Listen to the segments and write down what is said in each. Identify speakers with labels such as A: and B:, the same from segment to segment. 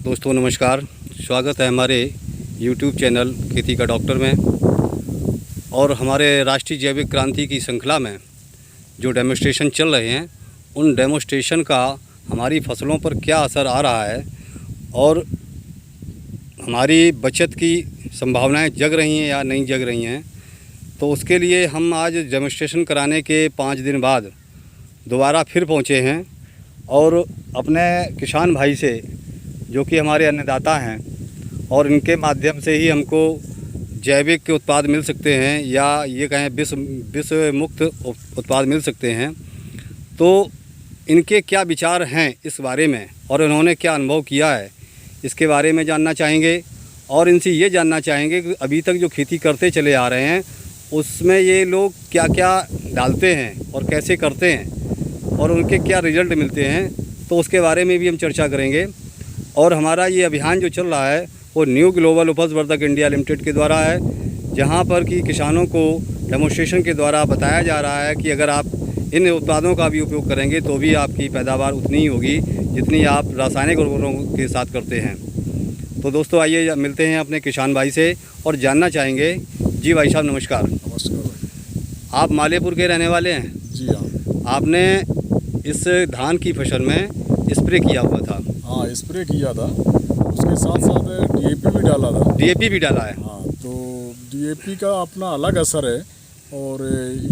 A: दोस्तों नमस्कार, स्वागत है हमारे YouTube चैनल खेती का डॉक्टर में। और हमारे राष्ट्रीय जैविक क्रांति की श्रृंखला में जो डेमोस्ट्रेशन चल रहे हैं, उन डेमोस्ट्रेशन का हमारी फसलों पर क्या असर आ रहा है और हमारी बचत की संभावनाएं जग रही हैं या नहीं जग रही हैं, तो उसके लिए हम आज डेमोस्ट्रेशन कराने के 5 दिन बाद दोबारा फिर पहुँचे हैं और अपने किसान भाई से, जो कि हमारे अन्नदाता हैं और इनके माध्यम से ही हमको जैविक के उत्पाद मिल सकते हैं या ये कहें विष मुक्त उत्पाद मिल सकते हैं, तो इनके क्या विचार हैं इस बारे में और इन्होंने क्या अनुभव किया है, इसके बारे में जानना चाहेंगे। और इनसे ये जानना चाहेंगे कि अभी तक जो खेती करते चले आ रहे हैं उसमें ये लोग क्या क्या डालते हैं और कैसे करते हैं और उनके क्या रिज़ल्ट मिलते हैं, तो उसके बारे में भी हम चर्चा करेंगे। और हमारा ये अभियान जो चल रहा है वो न्यू ग्लोबल उपज वर्धक इंडिया लिमिटेड के द्वारा है, जहां पर कि किसानों को डेमोस्ट्रेशन के द्वारा बताया जा रहा है कि अगर आप इन उत्पादों का भी उपयोग करेंगे तो भी आपकी पैदावार उतनी ही होगी जितनी आप रासायनिक उर्वरकों के साथ करते हैं। तो दोस्तों आइए मिलते हैं अपने किसान भाई से और जानना चाहेंगे। जी भाई साहब नमस्कार।
B: नमस्कार।
A: आप मालेपुर के रहने वाले हैं?
B: जी हाँ।
A: आपने इस धान की फसल में स्प्रे किया हुआ था?
B: हाँ, स्प्रे किया था, उसके साथ साथ डीएपी भी डाला था।
A: डीएपी भी डाला है?
B: हाँ, तो डीएपी का अपना अलग असर है और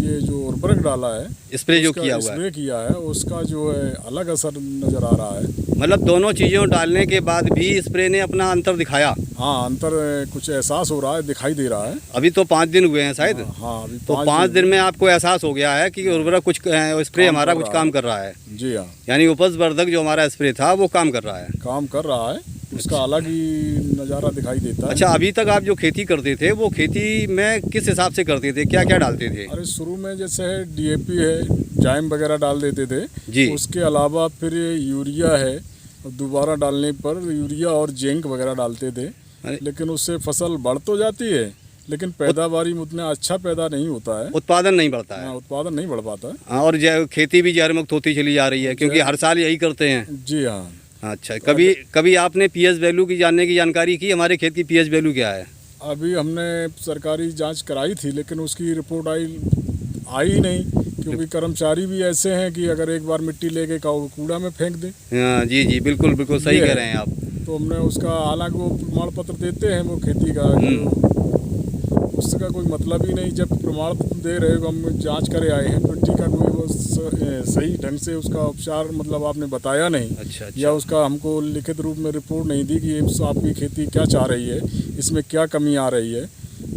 B: ये जो उर्वरक डाला है,
A: स्प्रे जो किया हुआ है,
B: स्प्रे किया है, उसका जो है अलग असर नज़र आ रहा है।
A: मतलब दोनों चीज़ों डालने के बाद भी स्प्रे ने अपना अंतर दिखाया?
B: हाँ, अंतर कुछ एहसास हो रहा है, दिखाई दे रहा है।
A: अभी तो 5 दिन हुए हैं शायद।
B: हाँ, अभी
A: तो 5 दिन में आपको एहसास हो गया है कि उर्वरक कुछ स्प्रे हमारा कुछ काम कर रहा है?
B: जी हाँ।
A: यानी उपज वर्धक जो हमारा स्प्रे था वो काम कर रहा है?
B: काम कर रहा है, उसका अलग ही नज़ारा दिखाई देता है।
A: अच्छा, अभी तक आप जो खेती करते थे वो खेती में किस हिसाब से करते थे, क्या क्या डालते थे?
B: अरे शुरू में जैसे है डीएपी है, जाइम वगैरह डाल देते थे
A: जी।
B: उसके अलावा फिर यूरिया है, दोबारा डालने पर यूरिया और जिंक वगैरह डालते थे, लेकिन उससे फसल बढ़ तो जाती है लेकिन पैदावारी में उतना अच्छा पैदा नहीं होता है,
A: उत्पादन नहीं बढ़ता है।
B: उत्पादन नहीं बढ़ पाता है।
A: हाँ, और खेती भी जहरमुक्त होती चली जा रही है क्योंकि हर साल यही करते हैं।
B: जी हाँ।
A: अच्छा, कभी आपने पीएच वैल्यू की जानने की जानकारी की, हमारे खेत की पीएच वैल्यू क्या है?
B: अभी हमने सरकारी जांच कराई थी लेकिन उसकी रिपोर्ट आई ही नहीं, क्योंकि कर्मचारी भी ऐसे हैं कि अगर एक बार मिट्टी लेके कूड़ा में फेंक दे।
A: हाँ जी जी, बिल्कुल बिल्कुल सही कह रहे हैं आप।
B: तो हमने उसका, हालांकि वो प्रमाण पत्र देते हैं वो खेती का, उसका कोई मतलब ही नहीं। जब प्रमाण दे रहे हो, हम जांच करे आए हैं, मिट्टी का कोई वो सही ढंग से उसका उपचार मतलब आपने बताया नहीं।
A: अच्छा।
B: या उसका हमको लिखित रूप में रिपोर्ट नहीं दी कि आपकी खेती क्या चाह रही है, इसमें क्या कमी आ रही है,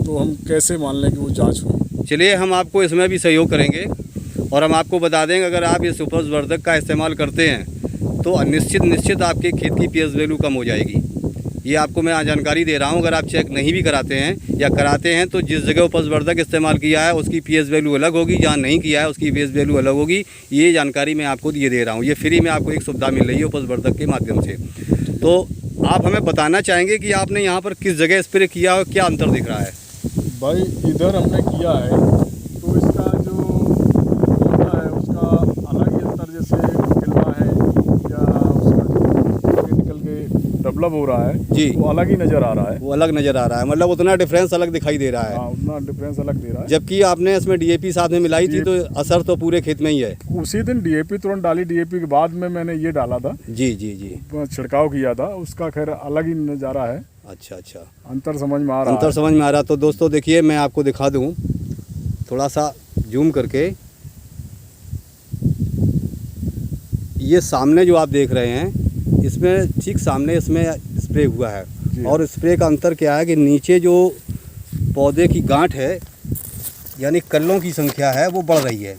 B: तो हम कैसे मान लें कि वो जाँच हुई।
A: चलिए, हम आपको इसमें भी सहयोग करेंगे और हम आपको बता देंगे अगर आप इस उपज वर्धक का इस्तेमाल करते हैं तो निश्चित आपके खेत की पीएच वैल्यू कम हो जाएगी। ये आपको मैं जानकारी दे रहा हूँ। अगर आप चेक नहीं भी कराते हैं या कराते हैं तो जिस जगह उपज वर्धक इस्तेमाल किया है उसकी पीएच वैल्यू अलग होगी, जहाँ नहीं किया है उसकी पीएच वैल्यू अलग होगी। ये जानकारी मैं आपको ये दे रहा हूँ, ये फ्री में आपको एक सुविधा मिल रही है उपज वर्धक के माध्यम से। तो आप हमें बताना चाहेंगे कि आपने यहाँ पर किस जगह स्प्रे किया और क्या अंतर दिख रहा है?
B: भाई इधर हमने किया है तो इसका जो होता है उसका अलग ही अंतर, जैसे खिलना है या उसका जो निकल के डेवलप हो रहा है
A: जी,
B: वो अलग ही नज़र आ रहा है।
A: वो अलग नज़र आ रहा है, मतलब उतना डिफरेंस अलग दिखाई दे रहा है।
B: हाँ, उतना डिफरेंस अलग दे रहा है।
A: जबकि आपने इसमें डीएपी साथ में मिलाई थी तो असर तो पूरे खेत में ही है।
B: उसी दिन डीएपी तुरंत डाली, डीएपी के बाद में मैंने ये डाला था।
A: जी जी जी,
B: छिड़काव किया था, उसका खैर अलग ही नज़ारा है।
A: अच्छा अच्छा,
B: अंतर समझ में आ रहा है।
A: अंतर समझ में आ रहा। तो दोस्तों देखिए, मैं आपको दिखा दूं थोड़ा सा जूम करके। ये सामने जो आप देख रहे हैं, इसमें ठीक सामने इसमें स्प्रे हुआ है और स्प्रे का अंतर क्या है कि नीचे जो पौधे की गांठ है यानी कल्लों की संख्या है वो बढ़ रही है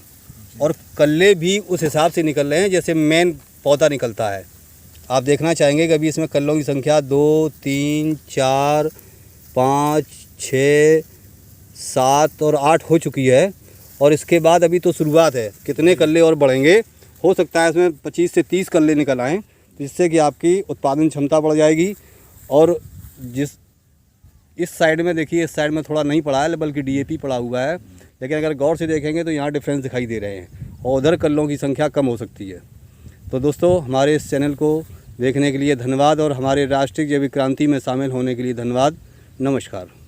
A: और कल्ले भी उस हिसाब से निकल रहे हैं जैसे मेन पौधा निकलता है। आप देखना चाहेंगे कि अभी इसमें कल्लों की संख्या 2, 3, 4, 5, 6, 7 और 8 हो चुकी है और इसके बाद अभी तो शुरुआत है, कितने कल्ले और बढ़ेंगे। हो सकता है इसमें 25 से 30 कल्ले निकल आएँ, जिससे कि आपकी उत्पादन क्षमता बढ़ जाएगी। और इस साइड में देखिए, इस साइड में थोड़ा नहीं पड़ा है बल्कि डीएपी पड़ा हुआ है, लेकिन अगर गौर से देखेंगे तो यहाँ डिफरेंस दिखाई दे रहे हैं और उधर कल्लों की संख्या कम हो सकती है। तो दोस्तों हमारे इस चैनल को देखने के लिए धन्यवाद और हमारे राष्ट्रीय जैविक क्रांति में शामिल होने के लिए धन्यवाद। नमस्कार।